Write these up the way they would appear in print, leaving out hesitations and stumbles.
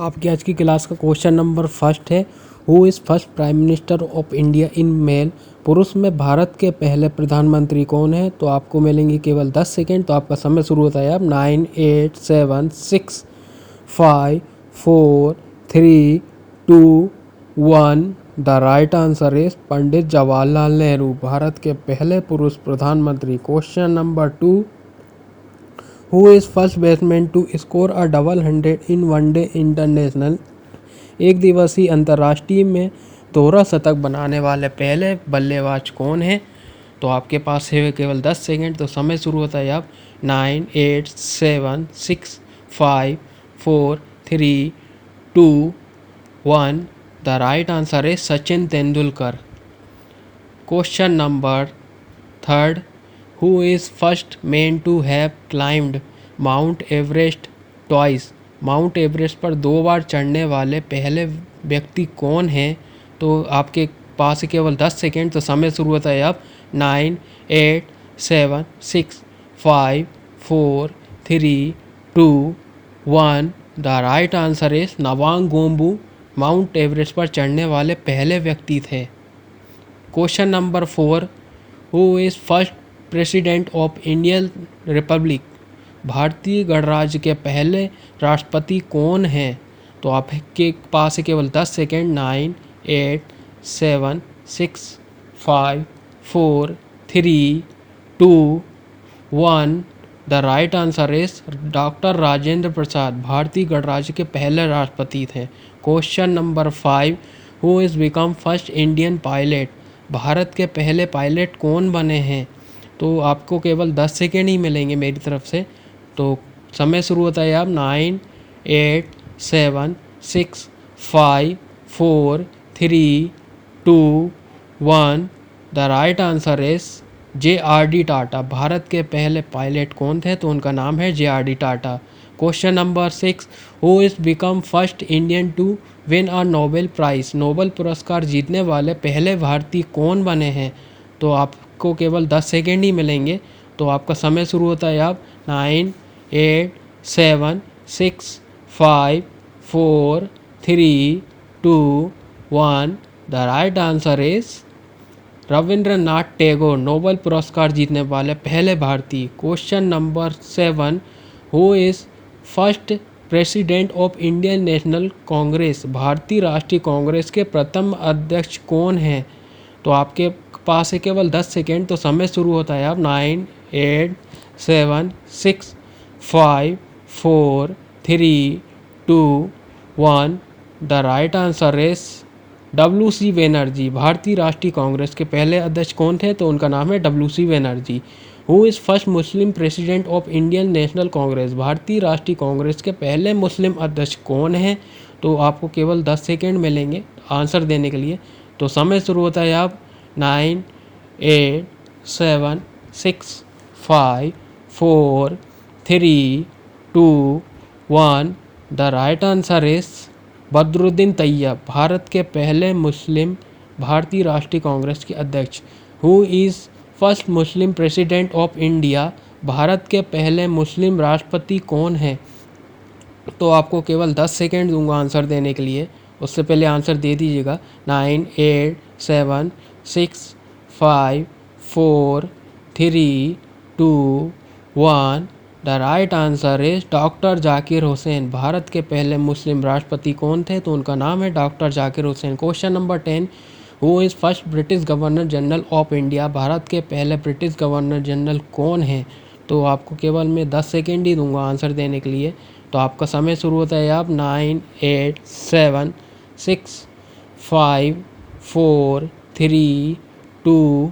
आपकी आज की क्लास का क्वेश्चन नंबर फर्स्ट है, who is first prime minister of India in male. पुरुष में भारत के पहले प्रधानमंत्री कौन है? तो आपको मिलेंगे केवल 10 सेकेंड। तो आपका समय शुरू होता है अब 9, 8, 7, 6, 5, 4, 3, 2, 1। The right answer is Pandit Jawaharlal Nehru, भारत के पहले पुरुष प्रधानमंत्री। Question number 2, who is first batsman to score a double 100 in one day international. एक दिवसीय अंतर्राष्ट्रीय में दोहरा शतक बनाने वाले पहले बल्लेबाज कौन है? तो आपके पास है केवल 10 सेकेंड। तो समय शुरू होता है अब 9, 8, 7, 6, 5, 4, 3, 2, 1। द राइट आंसर है Sachin Tendulkar. Question number third, who is first man to have climbed Mount Everest twice. Mount Everest पर 2 बार चढ़ने वाले पहले व्यक्ति कौन हैं? तो आपके पास केवल 10 सेकेंड। तो समय शुरू होता है अब 9, 8, 7, 6, 5, 4, 3, 2, 1। The right answer is Nawang Gombu Mount Everest पर चढ़ने वाले पहले व्यक्ति थे। Question number 4, who is first president of Indian republic. भारतीय गणराज्य के पहले राष्ट्रपति कौन हैं? तो आपके पास केवल 10 second. 9, 8, 7, 6, 5, 4, 3, 2, 1। The right answer is doctor Rajendra Prasad, भारतीय गणराज्य के पहले राष्ट्रपति थे। Question number 5, who is become first Indian pilot. भारत के पहले पायलट कौन बने हैं? तो आपको केवल 10 सेकेंड ही मिलेंगे मेरी तरफ से। तो समय शुरू होता है अब 9, 8, 7, 6, 5, 4, 3, 2, 1। The right answer is JRD Tata, Bharat के पहले पायलट कौन थे? तो उनका नाम है JRD Tata. Question number 6, who is become first Indian to win a Nobel prize. Nobel पुरस्कार जीतने वाले पहले भारतीय कौन बने हैं? तो आपको केवल 10 सेकेंड ही मिलेंगे। तो आपका समय शुरू होता है अब 9, 8, 7, 6, 5, 4, 3, 2, 1। The right answer is Rabindranath Tagore, Nobel पुरस्कार जीतने वाले पहले भारतीय। Question number 7, who is first president of Indian national Congress. भारतीय राष्ट्रीय कांग्रेस के प्रथम अध्यक्ष कौन हैं? तो आपके पास है केवल 10 सेकेंड। तो समय शुरू होता है अब 9, 8, 7, 6, 5, 4, 3, 2, 1। The right answer is WC Banerjee, भारतीय राष्ट्रीय कांग्रेस के पहले अध्यक्ष कौन थे? तो उनका नाम है WC Banerjee. Who is first Muslim president of Indian national Congress. भारतीय राष्ट्रीय कांग्रेस के पहले मुस्लिम अध्यक्ष कौन हैं? तो आपको केवल 10 सेकेंड मिलेंगे आंसर देने के लिए। तो समय शुरू होता है अब 9, 8, 7, 6, 5, 4, 3, 2, 1। The right answer is Badruddin Tyab, भारत के पहले मुस्लिम भारतीय राष्ट्रीय कांग्रेस के अध्यक्ष। Who is first Muslim president of India. भारत के पहले मुस्लिम राष्ट्रपति कौन हैं? तो आपको केवल 10 सेकेंड दूंगा आंसर देने के लिए, उससे पहले आंसर दे दीजिएगा। 9, 8, 7, 6, 5, 4, 3, 2, 1। The right answer is doctor Zakir Hussain, Bharat के पहले मुस्लिम राष्ट्रपति कौन थे? तो उनका नाम है doctor Zakir Hussain. Question number 10, who is first British governor general of India. भारत के पहले ब्रिटिश गवर्नर जनरल कौन हैं? तो आपको केवल मैं 10 सेकेंड ही दूंगा आंसर देने के लिए। तो आपका समय शुरू होता है अब 9, 8, 7, 6, 5, 4, 3, 2,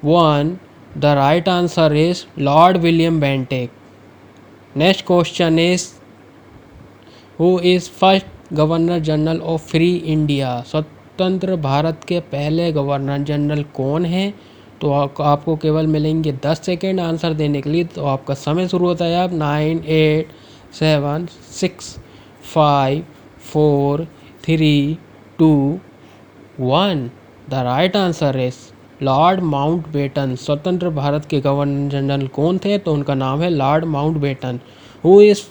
1। The right answer is Lord William Bentinck. Next question is, who is first governor general of free India. स्वतंत्र भारत के पहले गवर्नर जनरल कौन हैं? तो आपको केवल मिलेंगे 10 सेकेंड आंसर देने के लिए। तो आपका समय शुरू होता है अब 9, 8, 7, 6, 5, 4, 3, 2, 1। The right answer is Lord Mountbatten, स्वतंत्र भारत के गवर्नर जनरल कौन थे? तो उनका नाम है Lord Mountbatten. Who is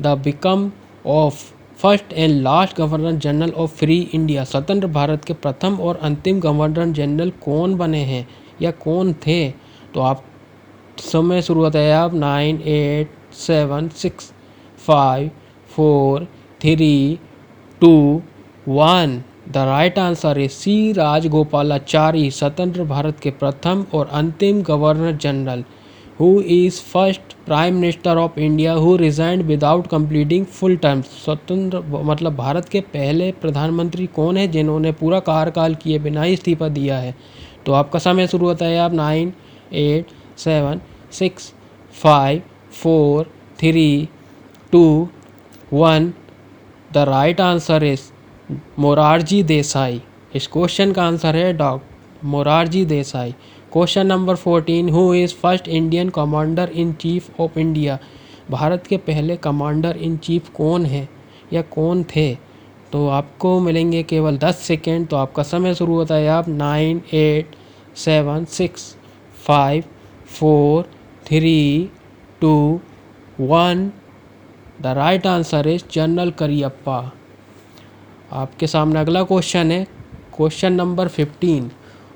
the become of first and last governor general of free India, स्वतंत्र भारत के प्रथम और अंतिम गवर्नर जनरल कौन बने हैं या कौन थे? तो आप समय शुरू होता है आप 9, 8, 7, 6, 5, 4, 3, 2, 1। The right answer is C Rajagopalachari, स्वतंत्र भारत के प्रथम और अंतिम governor general. Who is first prime minister of India who resigned without completing full term, स्वतंत्र मतलब भारत के पहले प्रधानमंत्री कौन है जिन्होंने पूरा कार्यकाल किए बिना ही इस्तीफा दिया है? तो आपका समय शुरू होता है आप 9, 8, 7, 6, 5, 4, 3, 2, 1। The right answer is Morarji Desai. इस क्वेश्चन का आंसर है doctor Morarji Desai. Question number 14, who is first Indian commander in chief of India, भारत के पहले कमांडर इन चीफ कौन है या कौन थे? तो आपको मिलेंगे केवल 10 सेकेंड। तो आपका समय शुरू होता है आप 9, 8, 7, 6, 5, 4, 3, 2, 1। The right answer is general Cariappa. आपके सामने अगला क्वेश्चन है, question number 15,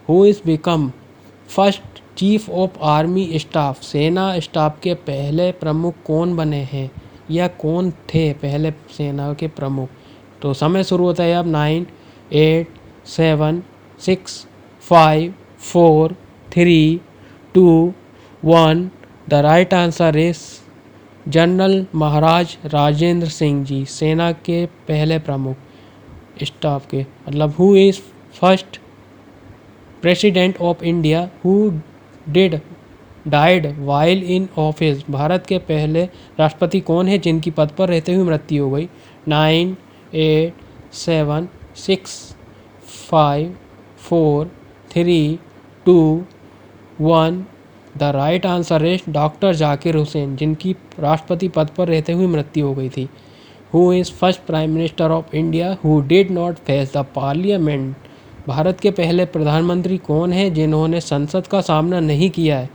who is become first chief of army staff, सेना स्टाफ के पहले प्रमुख कौन बने हैं या कौन थे पहले सेना के प्रमुख? तो समय शुरू होता है अब 9, 8, 7, 6, 5, 4, 3, 2, 1। The right answer is general Maharaj Rajendra Singh ji, सेना के पहले प्रमुख स्टाफ के। मतलब who is first president of India who did died while in office, Bharat के पहले राष्ट्रपति कौन है जिनकी पद पर रहते हुए मृत्यु हो गई? 9, 8, 7, 6, 5, 4, 3, 2, 1। The right answer is doctor Zakir Hussain, जिनकी राष्ट्रपति पद पर रहते हुए मृत्यु हो गई थी। Who is first prime minister of India who did not face the parliament, Bharat के पहले प्रधानमंत्री कौन है जिन्होंने संसद का सामना नहीं किया है?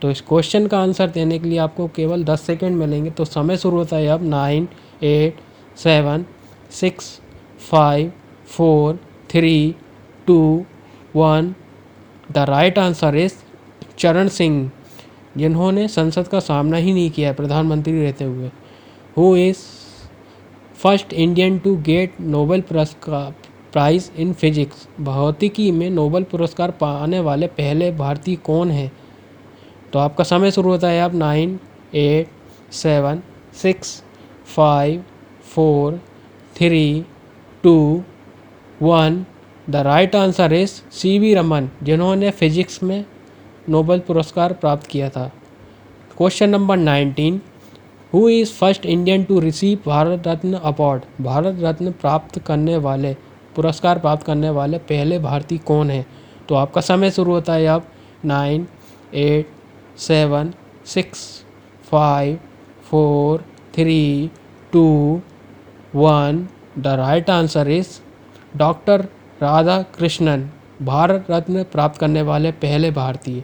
तो इस क्वेश्चन का आंसर देने के लिए आपको केवल 10 सेकेंड मिलेंगे। तो समय शुरू होता है अब 9, 8, 7, 6, 5, 4, 3, 2, 1। द राइट आंसर इज चरण सिंह, जिन्होंने संसद का सामना ही नहीं किया है प्रधानमंत्री रहते हुए। Who is first Indian to get Nobel पुरस्कार प्राइज़ इन फिजिक्स, भौतिकी में नोबेल पुरस्कार पाने वाले पहले भारतीय कौन हैं? तो आपका समय शुरू होता है अब 9, 8, 7, 6, 5, 4, 3, 2, 1। The right answer is CV Raman, जिन्होंने फिजिक्स में नोबेल पुरस्कार प्राप्त किया था। Question number 19, who is first Indian to receive Bharat Ratna award, Bharat Ratna प्राप्त करने वाले पुरस्कार प्राप्त करने वाले पहले भारतीय कौन हैं? तो आपका समय शुरू होता है अब 9, 8, 7, 6, 5, 4, 3, 2, 1। The right answer is doctor Radhakrishnan, Bharat Ratna प्राप्त करने वाले पहले भारतीय।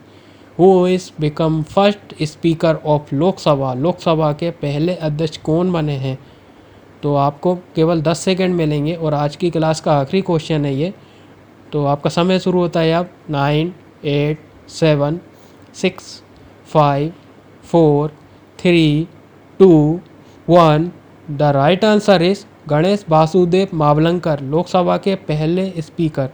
Who is become first speaker of Lok Sabha, Lok Sabha के पहले अध्यक्ष कौन बने हैं? तो आपको केवल 10 सेकेंड मिलेंगे और आज की क्लास का आखिरी क्वेश्चन है ये। तो आपका समय शुरू होता है अब 9, 8, 7, 6, 5, 4, 3, 2, 1। The right answer is Ganesh Vasudev Mavalankar, Lok Sabha के पहले स्पीकर।